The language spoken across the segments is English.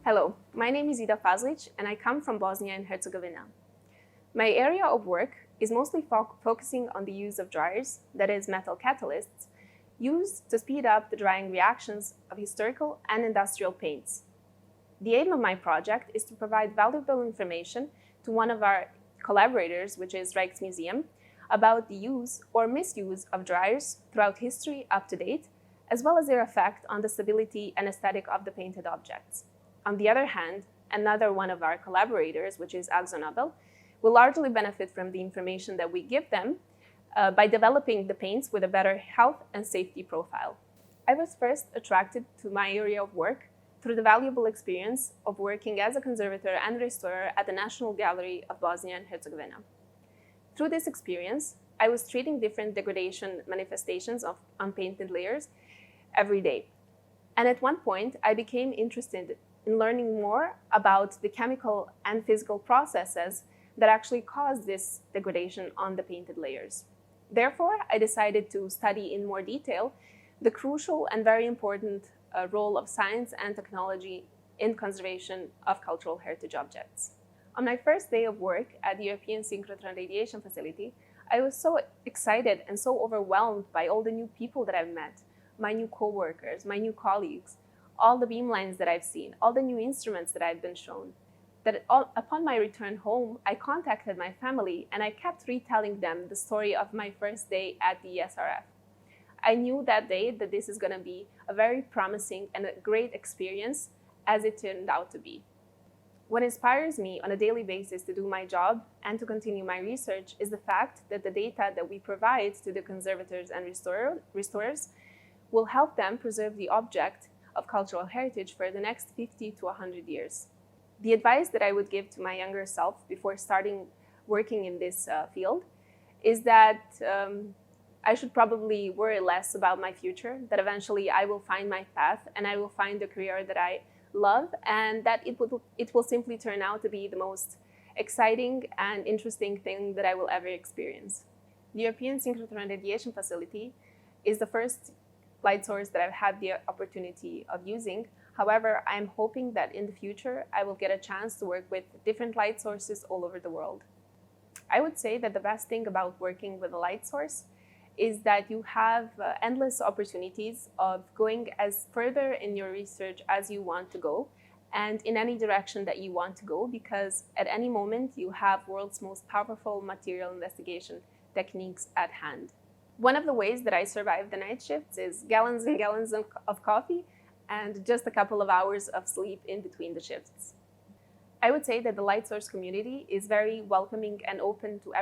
Hello, my name is Fazlić and I come from Bosnia and Herzegovina. My area of work is mostly focusing on the use of dryers, that is metal catalysts, used to speed up the drying reactions of historical and industrial paints. The aim of my project is to provide valuable information to one of our collaborators, which is Rijksmuseum, about the use or misuse of dryers throughout history up to date, as well as their effect on the stability and aesthetic of the painted objects. On the other hand, another one of our collaborators, which is Grenoble, will largely benefit from the information that we give them by developing the paints with a better health and safety profile. I was first attracted to my area of work through the valuable experience of working as a conservator and restorer at the National Gallery of Bosnia and Herzegovina. Through this experience, I was treating different degradation manifestations of unpainted layers every day. And at one point, I became interested in learning more about the chemical and physical processes that actually cause this degradation on the painted layers. Therefore, I decided to study in more detail the crucial and very important role of science and technology in conservation of cultural heritage objects. On my first day of work at the European Synchrotron Radiation Facility, I was so excited and so overwhelmed by all the new people that I've met, my new co-workers, my new colleagues, all the beamlines that I've seen, all the new instruments that I've been shown, that upon my return home, I contacted my family and I kept retelling them the story of my first day at the ESRF. I knew that day that this is going to be a very promising and a great experience, as it turned out to be. What inspires me on a daily basis to do my job and to continue my research is the fact that the data that we provide to the conservators and restorers will help them preserve the object of cultural heritage for the next 50 to 100 years. The advice that I would give to my younger self before starting working in this field is that I should probably worry less about my future, that eventually I will find my path and I will find the career that I love, and that it will simply turn out to be the most exciting and interesting thing that I will ever experience. The European Synchrotron Radiation Facility is the first light source that I've had the opportunity of using. However, I'm hoping that in the future, I will get a chance to work with different light sources all over the world. I would say that the best thing about working with a light source is that you have endless opportunities of going as further in your research as you want to go and in any direction that you want to go, because at any moment you have world's most powerful material investigation techniques at hand. One of the ways that I survive the night shifts is gallons and gallons of coffee and just a couple of hours of sleep in between the shifts. I would say that the light source community is very welcoming and open to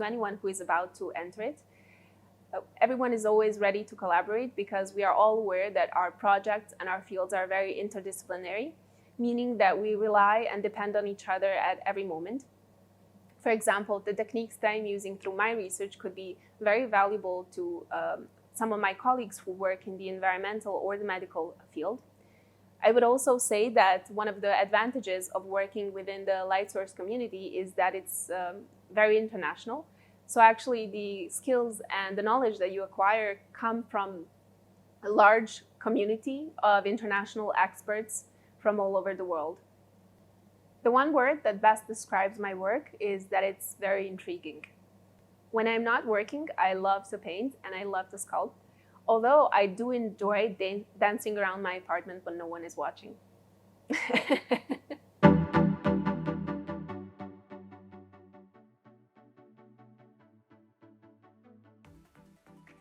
anyone who is about to enter it. Everyone is always ready to collaborate because we are all aware that our projects and our fields are very interdisciplinary, meaning that we rely and depend on each other at every moment. For example, the techniques that I'm using through my research could be very valuable to some of my colleagues who work in the environmental or the medical field. I would also say that one of the advantages of working within the light source community is that it's very international. So actually the skills and the knowledge that you acquire come from a large community of international experts from all over the world. The one word that best describes my work is that it's very intriguing. When I'm not working, I love to paint and I love to sculpt, although I do enjoy dancing around my apartment when no one is watching.